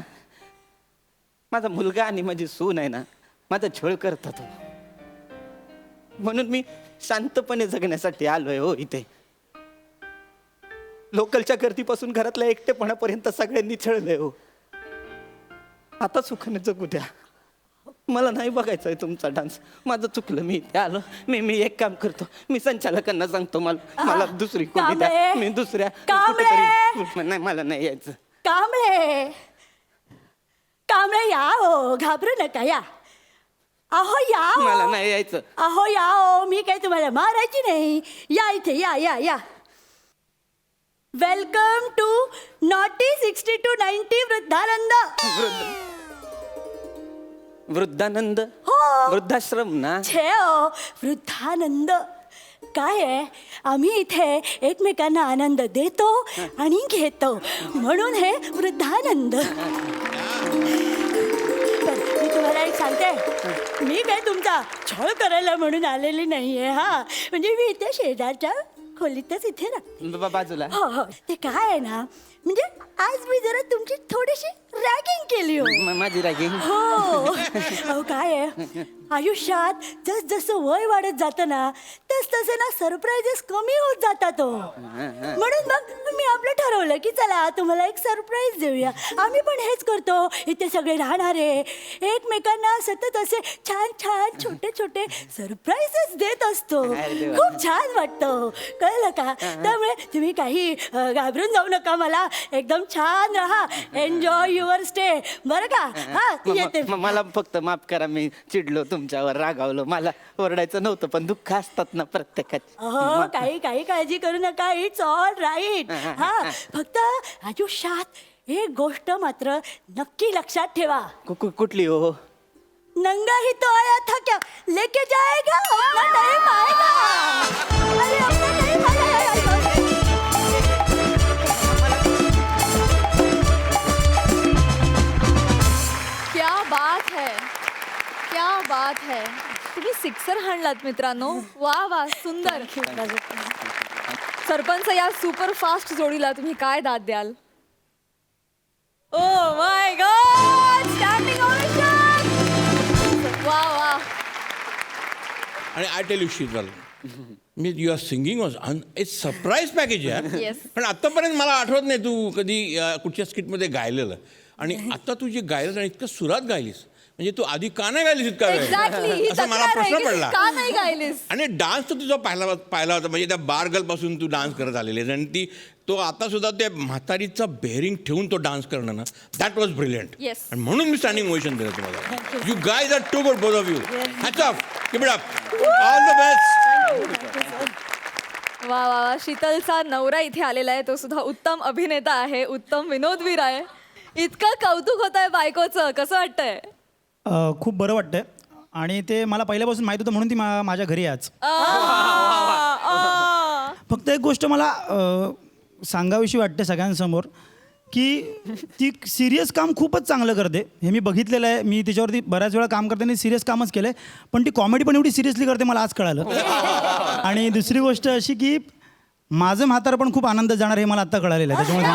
माझा मुलगा आणि माझी सून आहे ना माझा छळ करतात हो. म्हणून मी शांतपणे जगण्यासाठी आलोय हो इथे. लोकलच्या गर्दीपासून घरातल्या एकटेपणापर्यंत सगळ्यांनी छळलंय हो. आता सुखाने जगू द्या. मला नाही बघायचंय तुमचा डान्स. माझं चुकलं. मी इथे आलो. मी एक काम करतो. मी संचालकांना सांगतो मला दुसरी कोणी द्या. कांबळे. मी दुसऱ्या कांबळे. कुठेतरी नाही मला नाही यायचं. कांबळे कांबळे या हो घाबरू नका या. अहो या हो. मला नाही यायचं. अहो या हो मी काय तुम्हाला मारायची नाही. या इथे या या या. वेलकम टू नॉटी 60 to 90 वृद्धानंद. वृद्धानंद हो वृद्धाश्रम ना. छे हो वृद्धानंद. काय आहे आम्ही इथे एकमेकांना आनंद देतो आणि घेतो म्हणून हे वृद्धानंद. पण मी तुम्हाला एक सांगते मी काय तुमचा छळ करायला म्हणून आलेली नाहीये. हा म्हणजे मी इथे शेजारच्या खोलीतच इथे राहते. बाजूला. हो हो ते काय आहे ना म्हणजे आज मी जरा तुमची थोडीशी रॅगिंग केली हो. माझी रॅगिंग. हो अहो काय आहे आयुष्यात जसं वय वाढत जातं ना तसे ना सरप्राईजेस कमी होत जातात हो. म्हणून मग मी आपलं ठरवलं की चला तुम्हाला एक सरप्राईज देऊया. आम्ही पण हेच करतो इथे सगळे राहणारे एकमेकांना सतत असे छान छान छोटे छोटे सरप्राईजेस देत असतो. खूप छान वाटतं कळलं का. त्यामुळे तुम्ही काही घाबरून जाऊ नका. मला एकदम छान राहा. एन्जॉय युअर स्टे बरं का. हा येते. मला फक्त माफ करा. मी चिडलो तुमच्यावर रागावलो. मला ओरडायचं नव्हतं पण दुःख असतात ना प्रत्येकात. हो काही काळजी करू नका. It's all right. हा फक्त आयुष्यात एक गोष्ट मात्र नक्की लक्षात ठेवा. कुठली हो? नंगा ही तो आया था क्या लेके जाएगा अपना टाइम आएगा. अरे अपना टाइम आएगा. क्या बात है क्या बात है. तुम्ही सिक्सर हाणलात मित्रांनो. वा वा सुंदर. सरपंच या सुपर फास्ट जोडीला तुम्ही काय दाद द्याल? Oh my god standing ovation. वा वा. आणि आय टेल यू शीतल मी you are singing was it's surprise package यार. Yes. पण आतापर्यंत मला आठवत नाही तू कधी कुठच्या स्किटमध्ये गायलेलं. आणि आता तू जे गायलं आणि इतकं सुरात गायलीस म्हणजे तू आधी का नाही गायलीस इतका वेळ एक्झॅक्टली असं मला प्रश्न पडला का नाही गायलीस आणि डान्स तर तुझा पाहिला होता म्हणजे त्या बार गर्ल पासून तू डान्स करत आलेली आहेस आणि ती तो आता सुद्धा त्या म्हातारीचा बेअरिंग ठेवून तो डान्स करणं ना दॅट वॉज ब्रिलियंट Yes. आणि म्हणून मी स्टँडिंग ओवेशन दिलं तुम्हाला you guys are too good both of you hats off keep it up all the best वा वा वा शीतलचा नवरा इथे आलेला आहे तो सुद्धा उत्तम अभिनेता आहे उत्तम विनोदवीर आहे इतकं कौतुक होत आहे बायकोचं कसं वाटतंय खूप बरं वाटतंय आणि ते मला पहिल्यापासून माहीत होतं म्हणून ती माझ्या घरी आहे आज. फक्त एक गोष्ट मला सांगावीशी वाटते सगळ्यांसमोर की ती सिरियस काम खूपच चांगलं करते हे मी बघितलेलं आहे मी तिच्यावरती बऱ्याच वेळा काम करताना सिरियस कामच केलं आहे पण ती कॉमेडी पण एवढी सिरियसली करते मला आज कळालं आणि दुसरी गोष्ट अशी की माझं म्हातारं पण खूप आनंदात जाणार हे मला आत्ता कळालेलं आहे त्याच्यामुळे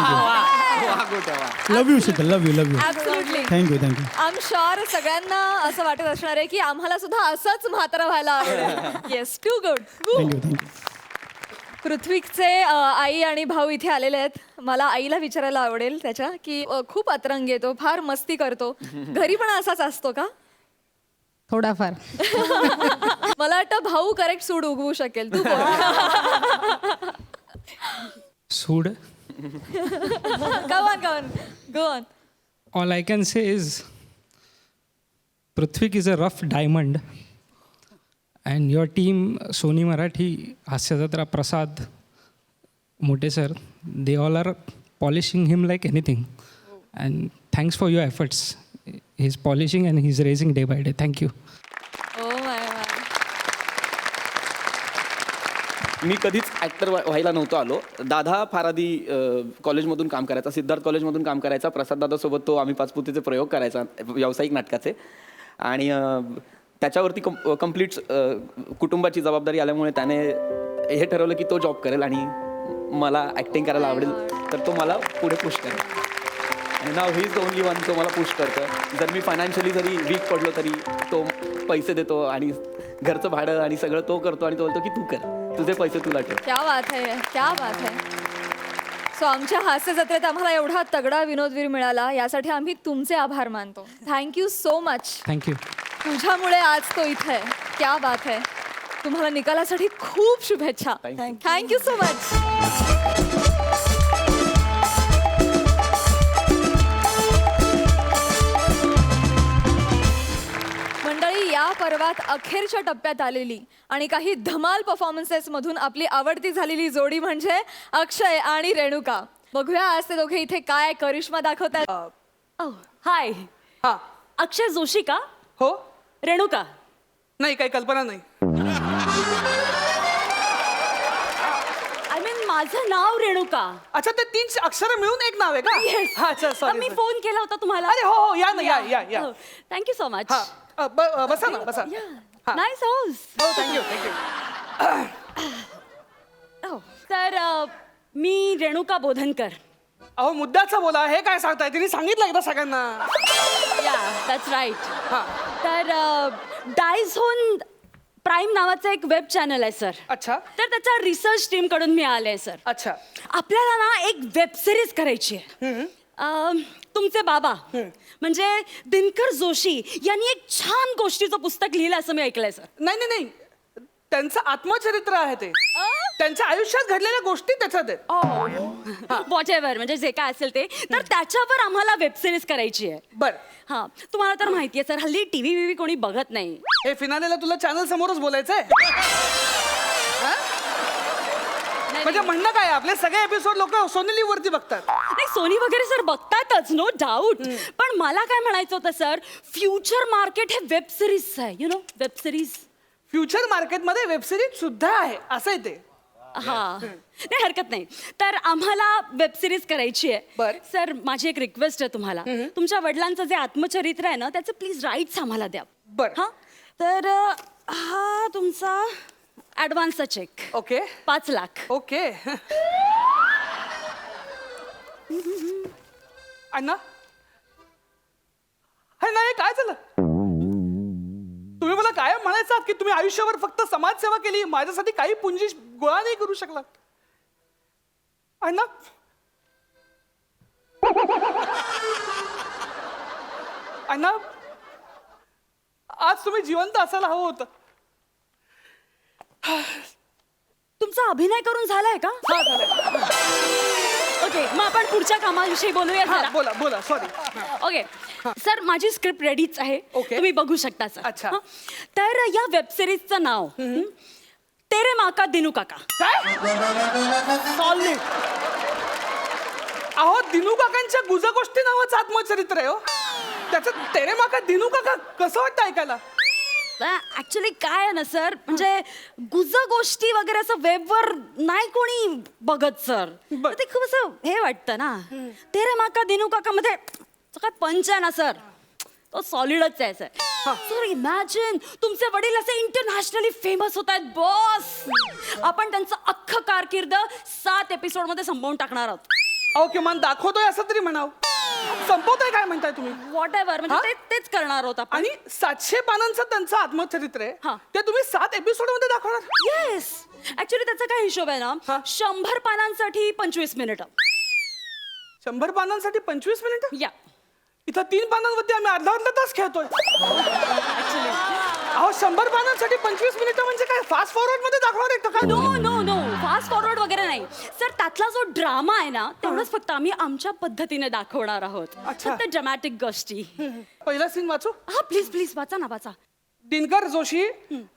love you Sheetal love you absolutely thank you I am sure सगळ्यांना असं वाटत असणार आहे की आम्हाला सुद्धा असंच म्हातारा व्हायला आवडेल येस टू गुड थँक्यू पृथ्वीचे आई आणि भाऊ इथे आलेले आहेत मला आईला विचारायला आवडेल त्याच्या की खूप अतरंगी येतो फार मस्ती करतो घरी पण असाच असतो का थोडाफार मला वाटतं भाऊ करेक्ट सूड उगवू शकेल तू बोल. Sood. Come on. Go on. All I can say is Prithvik is a rough diamond. And your team, Sony Marathi, Hasyajatra, Prasad, Mote sir, they all are polishing him like anything. And thanks for your efforts. He's polishing and he's raising day by day. Thank you. Oh my. मी कधीच actor व्हायला नव्हतो आलो दादा फार आधी कॉलेजमधून काम करायचा सिद्धार्थ कॉलेजमधून काम करायचा प्रसाद दादासोबत तो आम्ही पाचपुतीचे प्रयोग करायचा व्यावसायिक नाटकाचे आणि त्याच्यावरती कम्प्लीट कुटुंबाची जबाबदारी आल्यामुळे त्याने हे ठरवलं की तो जॉब करेल आणि मला ॲक्टिंग करायला आवडेल तर तो मला पुढे पुश करेल आणि नाव he is the only one तो मला पुश करतो जर मी फायनान्शियली जरी वीक पडलो तरी तो पैसे देतो आणि घरचं भाडं आणि सगळं तो करतो आणि तो बोलतो की तू कर तुझे पैसे तुला ठेव क्या बात है सो आमच्या हास्य जत्रेत आम्हाला एवढा तगडा विनोदवीर मिळाला यासाठी आम्ही तुमचे आभार मानतो thank you so much Thank you. तुझ्यामुळे आज तो इथे आहे क्या बात है तुम्हाला निकालासाठी खूप शुभेच्छा थँक्यू सो मच मंडळी या पर्वात अखेरच्या टप्प्यात आलेली आणि काही धमाल परफॉर्मन्सेस मधून आपली आवडती झालेली जोडी म्हणजे अक्षय आणि रेणुका बघूया आज ते दोघे इथे काय करिश्मा दाखवतात हाय हा अक्षय जोशी का हो रेणुका नाही काही कल्पना नाही आय मीन माझं नाव रेणुका अच्छा ते 3 अक्षरं मिळून एक नाव आहे का हा, अच्छा सॉरी मी फोन केला होता तुम्हाला अरे हो या ना या थँक्यू सो मच हा बसा ना बसा हा. नाईस हाऊस हो थँक्यू तर मी रेणुका बोधनकर अहो मुद्द्याचा बोला हे काय सांगताय तिने सांगितलं एकदा सगळ्यांना या दॅट्स राईट हा तर डायझोन प्राईम नावाचं एक वेब चॅनल आहे सर अच्छा तर त्याच्या रिसर्च टीम कडून मी आले सर अच्छा आपल्याला ना एक वेब सिरीज करायची आहे तुमचे बाबा म्हणजे दिनकर जोशी यांनी एक छान गोष्टीचं पुस्तक लिहिलं असं मी ऐकलंय सर नाही त्यांचं आत्मचरित्र आहे ते त्यांच्या आयुष्यात घडलेल्या गोष्टी त्याच्यात आहेत वॉट एव्हर म्हणजे जे काय असेल ते तर त्याच्यावर आम्हाला वेब सिरीज करायची आहे बर हा तुम्हाला तर माहितीये सर हल्ली टीव्ही विव्ही कोणी बघत नाही हे फिनालेला तुला चॅनल समोरच बोलायचंय म्हणजे म्हणणं काय आपले सगळे एपिसोड लोक सोनी लिव्ह वरती बघतात नाही सोनी वगैरे सर बघतातच नो डाऊट पण मला काय म्हणायचं होतं सर फ्युचर मार्केट हे वेब सिरीज आहे you know web series future मार्केटमध्ये वेब सिरीज सुद्धा आहे असं आहे ते हा नाही हरकत नाही तर आम्हाला वेब सिरीज करायची आहे बर. सर माझी एक रिक्वेस्ट आहे तुम्हाला तुमच्या वडिलांचं जे आत्मचरित्र आहे ना त्याचं प्लीज राईट्स आम्हाला द्या बर. हा तर हा तुमचा ऍडव्हान्सचा चेक ओके 5 लाख ओके अण्णा हे नाही काय झालं तुम्ही मला काय म्हणायचं की तुम्ही आयुष्यभर फक्त समाजसेवा केली माझ्यासाठी काही पुंजी गोळा नाही करू शकला अण्णा अण्णा आज तुम्ही जिवंत असायला हवं होतं. तुमचा अभिनय करून झालाय का? हा झालंय. ओके, मग आपण पुढच्या कामाविषयी बोलूया हा, जरा. बोला बोला सॉरी. ओके सर, माझी स्क्रिप्ट रेडीच आहे. ओके. तुम्ही बघू शकता सर. अच्छा. हं? तर या वेब सिरीजचं नाव तेरे माँ का दिनू काका. काय सॉलिड. अहो दिनू काकांच्या गुजगोष्टी नावाचं आत्मचरित्र आहे हो. त्याचं तेरे माका दिनू काका कसं वाटतं ऐकायला? ऍक्च्युली काय आहे ना सर, म्हणजे गुज गोष्टी वगैरे असं वेबवर नाही कोणी बघत सर. बर. ते खूप असं हे वाटतं ना. तेरे माँ का दिनू काका मध्ये काय पंच आहे ना सर, तो सॉलिडच आहे सर. सर इमॅजिन तुमचे वडील असे इंटरनॅशनली फेमस होत आहेत बॉस. आपण त्यांचं अख्खं कारकीर्द 7 एपिसोड मध्ये संपवून टाकणार आहोत. अहो किमान दाखवतोय असं तरी म्हणाव. संपवतोय काय म्हणताय तुम्ही? व्हॉट एव्हर, म्हणजे तेच करणार आहोत आपण. आणि 700 पानांचं त्यांचं आत्मचरित्र आहे. हा. ते तुम्ही 7 एपिसोड मध्ये दाखवणार? येस, ऍक्च्युली त्याचा काय हिशोब आहे ना, 100 पानांसाठी 25 मिनिटं. 100 पानांसाठी 25 मिनिटं? या इथं 3 पानांवरती आम्ही अर्धा तास खेळतोय. अहो 100 पानांसाठी 25 मिनिटं म्हणजे काय फास्ट फॉरवर्ड मध्ये दाखवणार आहे का? No no no, fast forward वगैरे नाही सर. त्यातला जो ड्रामा आहे ना, तेवढंच फक्त आम्ही आमच्या पद्धतीने दाखवणार आहोत. अच्छा. फक्त ड्रमॅटिक गोष्टी. पहिला सीन वाचू. हा प्लीज प्लीज वाचा ना, वाचा. दिनकर जोशी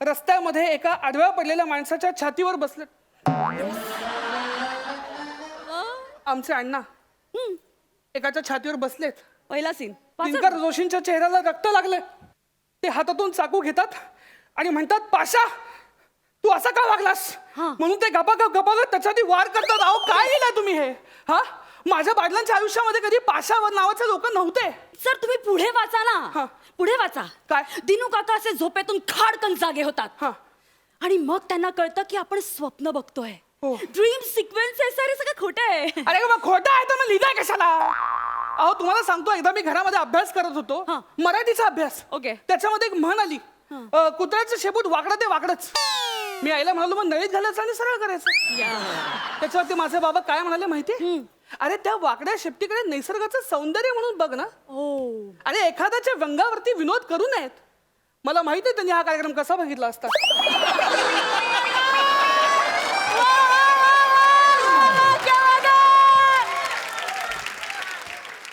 रस्त्यामध्ये एका आडव्या पडलेल्या माणसाच्या छातीवर बसले. आमचे अण्णा एकाच्या छातीवर बसलेत. पहिला सीन दिनकर जोशींच्या चेहऱ्याला रक्त लागले. ते हातातून चाकू घेतात आणि म्हणतात, पाशा तू असा का वागलास? म्हणून ते गपागप त्याच्यासाठी वार करतात. अहो काय लिहिलंय तुम्ही हे? हा, माझ्या वडिलांच्या आयुष्यामध्ये कधी पाशा नावाचे लोक नव्हते. सर तुम्ही पुढे वाचा ना, पुढे वाचा. काय? दिनू काका असे झोपेतून खाडकन जागे होतात आणि मग त्यांना कळतं की आपण स्वप्न बघतोय. ड्रीम सिक्वेन्स आहे सर, हे सगळं खोटं आहे. अरे मग खोटं आहे तर मग लिहिलंय कशाला? अहो तुम्हाला सांगतो, एकदा मी घरामध्ये अभ्यास करत होतो, मराठीचा अभ्यास. ओके. त्याच्यामध्ये एक म्हण आली, कुत्र्याचं शेपूट वाकडं ते वाकडच. मी आईला म्हणालो मग नळीत घालायचं आणि सरळ करायचं. त्याच्यावरती माझे बाबा काय म्हणाले माहिती? अरे त्या वाकड्या शेपटीकडे निसर्गाचं सौंदर्य म्हणून बघ ना. अरे एखाद्याच्या व्यंगावरती विनोद करू नयेत. मला माहिती आहे त्यांनी हा कार्यक्रम कसा बघितला असता.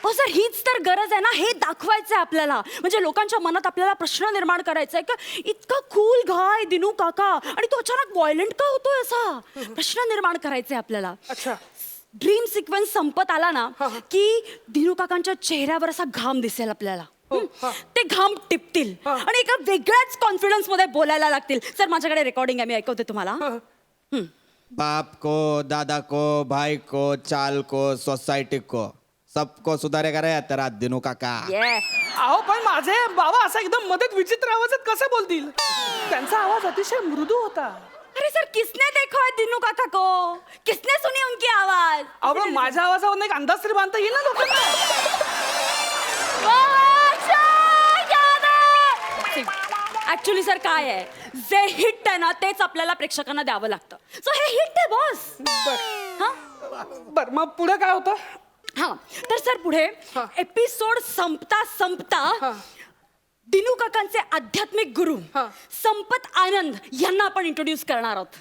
हो सर, हीच तर गरज आहे ना, हे दाखवायचं आहे आपल्याला. म्हणजे लोकांच्या मनात आपल्याला प्रश्न निर्माण करायचा आहे की इतका कूल गाय दिनू काका आणि तो अचानक व्हायलेंट का होतोय, असा प्रश्न निर्माण करायचा आहे आपल्याला. अच्छा. ड्रीम सिक्वेन्स संपत आला ना की दिनू काकांच्या चेहऱ्यावर असा घाम दिसेल आपल्याला. ते घाम टिपतील आणि एका वेगळ्याच कॉन्फिडन्स मध्ये बोलायला लागतील. सर माझ्याकडे रेकॉर्डिंग आहे, मी ऐकवते तुम्हाला. बाप को, दादा को, भाई को, चाल को, सोसाइटी को, सबको सुधारेगा रे तेरा दिनू काका. अहो पण माझे बाबा असं एकदम मदत विचित्र आवाजात कसं बोलतील? त्यांचा आवाज अतिशय मृदू होता. अरे सर, किसने देखा है दिनू काका को? किसने सुनी उनकी आवाज? अहो पण माझ्या आवाजावर एक अंदाज तरी बांधता येईल ना लोकांना. ऍक्च्युली सर काय आहे, जे हिट आहे ना तेच आपल्याला प्रेक्षकांना द्यावं लागतं. सो हे हिट आहे बॉस. बर मग पुढे काय होतं? हा तर सर पुढे एपिसोड संपता संपता दिनू काकांचे आध्यात्मिक गुरु संपत आनंद यांना आपण इंट्रोड्यूस करणार आहोत.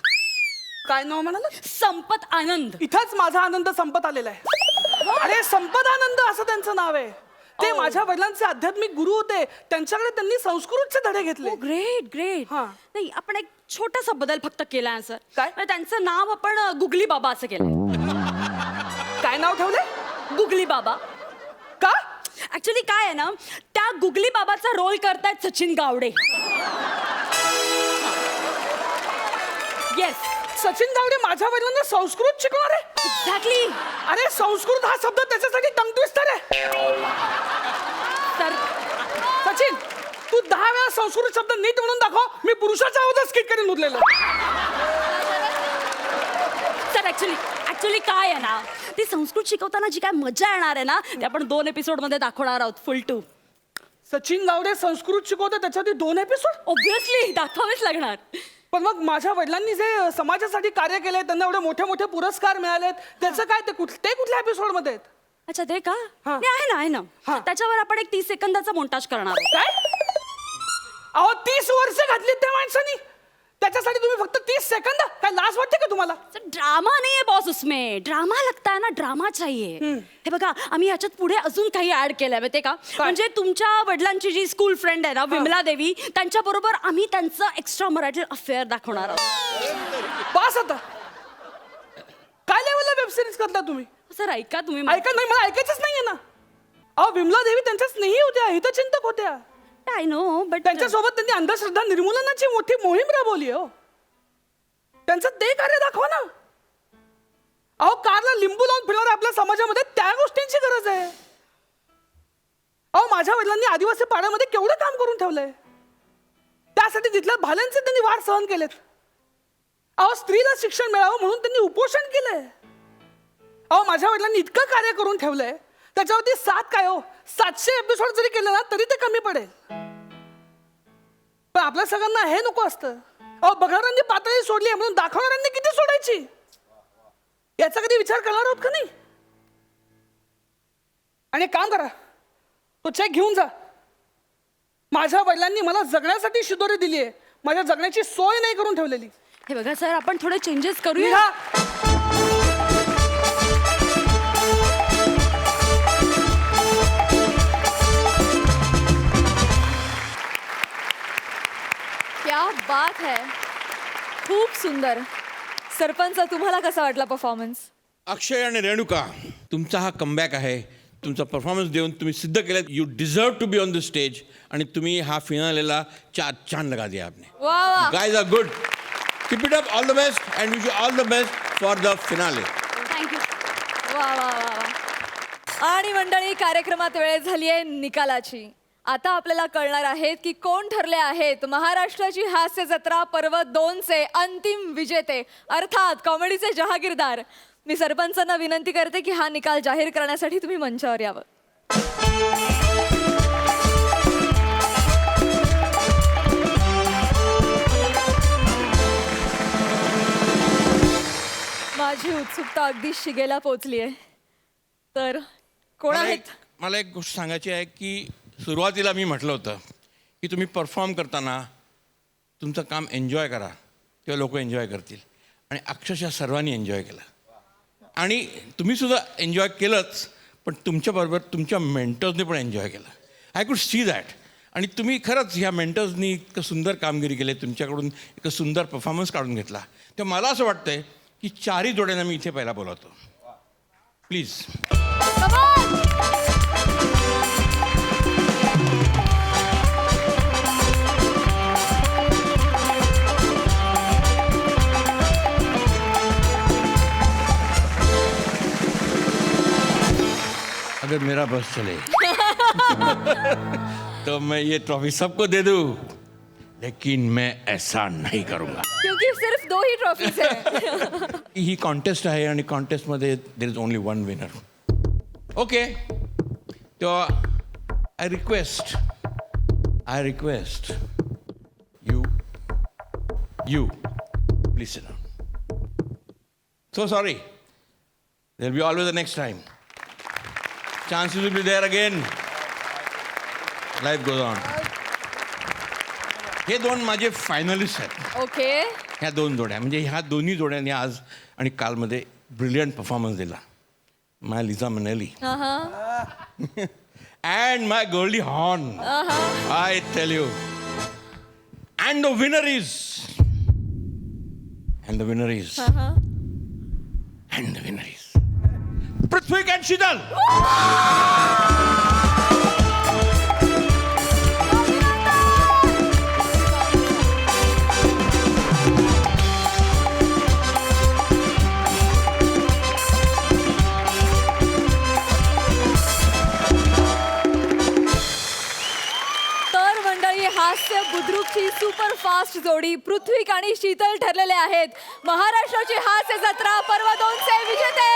काय नाव म्हणाल? संपत आनंद. इथंच माझा आनंद संपत आलेला आहे. अरे संपत आनंद असं त्यांचं नाव आहे. ते माझ्या वडिलांचे आध्यात्मिक गुरु होते. त्यांच्याकडे त्यांनी संस्कृतचे धडे घेतले. Great great. नाही आपण एक छोटासा बदल फक्त केलाय सर. काय? त्यांचं नाव आपण गुगली बाबा असं केलं. काय नाव ठेवले? गुगली बाबा. का? ऍक्च्युली काय आहे ना, त्या गुगली बाबाचा रोल करतायत सचिन गावडे. येस, सचिन गावडे माझ्या वडिलांना संस्कृत शिकवणार आहे. एक्झॅक्टली. अरे संस्कृत हा शब्द त्याच्यासाठी टंग ट्विस्टर आहे. सर सचिन तू 10 वेळा संस्कृत शब्द नीट म्हणून दाखव. मी पुरुषाच्या आवाजात स्किट करीन उरलेलं. सर ऍक्च्युली काय आहे ना, ती संस्कृत शिकवताना जी काय मजा येणार आहे ना, ते आपण 2 एपिसोड मध्ये दाखवणार आहोत. फुल 2. सचिन गावडे संस्कृत शिकवते त्याच्यासाठी 2 एपिसोड ऑब्विसली दाखवावेच लागणार. पण मग माझ्या वडिलांनी जे समाजासाठी कार्य केले, त्यांना एवढे मोठे मोठे पुरस्कार मिळालेत, त्याचं काय? ते कुठल्या एपिसोड मध्ये आहेत? अच्छा ते का? आहे ना त्याच्यावर आपण एक 30 सेकंदाचा मोंटाज करणार आहोत. काय? अहो 30 वर्ष घातली त्या माणसानी, त्याच्यासाठी तुम्ही फक्त 30 सेकंद, काय लाज वाटते का तुम्हाला? ड्रामा नाहीये बॉस, उसमें ड्रामा लगता है ना, ड्रामा चाहिए. हे बघा, आम्ही याच्यात पुढे अजून काही ऍड केलंय माहितीये का? म्हणजे तुमच्या वडिलांची जी स्कूल फ्रेंड आहे ना, विमला देवी, त्यांच्या बरोबर आम्ही त्यांचं एक्स्ट्रा मराठी अफेअर दाखवणार आहोत. बस आता, काय लेवलला वेब सिरीज करता तुम्ही? सर ऐका तुम्ही ऐका नाही, मला ऐकायचंच नाहीये ना. अहो विमला देवी त्यांच्या स्नेही होत्या, हितचिंतक होत्या. आय नो, बट त्यांच्यासोबत त्यांनी अंधश्रद्धा निर्मूलनाची मोठी मोहीम राबवली. हो, त्यांचं ते कार्य दाखवा ना. अहो कारला लिंबू लावून फिरणाऱ्या आपल्या समाजामध्ये त्या गोष्टींची गरज आहे. अहो माझ्या वडिलांनी आदिवासी पाड्यामध्ये केवढं काम करून ठेवलंय, त्यासाठी तिथल्या भाल्यांचे त्यांनी वाढ सहन केलेत. अहो स्त्रीला शिक्षण मिळावं म्हणून त्यांनी उपोषण केलंय. अहो माझ्या वडिलांनी इतकं कार्य करून ठेवलंय, त्याच्यावरती 700 एपिसोड जरी केले ना तरी ते कमी पडेल. पण आपल्या सगळ्यांना हे नको असतं. अहो बघणाऱ्यांनी पातळी सोडली म्हणून दाखवणाऱ्यांनी किती सोडायची, याचा कधी विचार करणार आहोत का नाही? आणि एक काम करा, तो चेक घेऊन जा. माझ्या वडिलांनी मला जगण्यासाठी शिदोरी दिली आहे, माझ्या जगण्याची सोय नाही करून ठेवलेली. हे बघा सर, आपण थोडे चेंजेस करूया. क्या बात है, खूप सुंदर. सरपंच, तुम्हाला कसा वाटला परफॉर्मन्स? अक्षय आणि रेणुका, तुमचा हा कमबॅक आहे. तुमचा परफॉर्मन्स देऊन तुम्ही सिद्ध केलं, you deserve to be on the stage. आणि तुम्ही हा फिनालेला 4 चांद लगा दिया आपने. वा वा, guys are good. Keep it up. All the best and wish you all the best for the finale. Thank you. वा वा वा वा. आणि मंडळी, कार्यक्रमात वेळ झाली आहे निकालाची. आता आपल्याला कळणार आहेत की कोण ठरले आहेत महाराष्ट्राची हास्य जत्रा पर्व 2चे अंतिम विजेते, अर्थात कॉमेडीचे जहागीरदार. मी सरपंचांना विनंती करते की हा निकाल जाहीर करण्यासाठी तुम्ही मंचावर यावं. माझी उत्सुकता अगदी शिगेला पोचली आहे. तर कोण आहेत? मला एक गोष्ट सांगायची आहे की सुरुवातीला मी म्हटलं होतं की तुम्ही परफॉर्म करताना तुमचं काम एन्जॉय करा, तेव्हा लोक एन्जॉय करतील. आणि अक्षरशः सर्वांनी एन्जॉय केलं. आणि तुम्हीसुद्धा एन्जॉय केलंच, पण तुमच्याबरोबर तुमच्या मेंटर्सनी पण एन्जॉय केलं. I could see that. आणि तुम्ही खरंच ह्या मेंटर्सनी इतकं सुंदर कामगिरी केली, तुमच्याकडून इतकं सुंदर परफॉर्मन्स काढून घेतला. तेव्हा मला असं वाटतंय की 4ही जोड्यांना मी इथे पहिला बोलावतो. प्लीज. अगर मेरा बस चले तो मैं ये ट्रॉफी सबको दे दूं, लेकिन मैं ऐसा नहीं करूंगा. क्योंकि सिर्फ 2 ही ट्रॉफीज है. ही कॉन्टेस्ट आहे आणि कॉन्टेस्टमध्ये there is only 1 winner. Okay, तेव्हा I request you please sit down. So sorry. There'll be always the next time. Chances will be there again. Life goes on. हे 2 माझे फायनलिस्ट आहेत. ओके. ह्या 2 जोड्या, म्हणजे ह्या दोन्ही जोड्यांनी आज आणि कालमध्ये ब्रिलियंट परफॉर्मन्स दिला. My Liza Minnelli and my girly horn. I tell you. And the winner is Prithvi and Sheetal. हास्य बुद्रुकची सुपरफास्ट जोडी पृथ्वीक आणि शीतल ठरलेले आहेत महाराष्ट्राची हास्य जत्रा पर्व 2चे विजेते.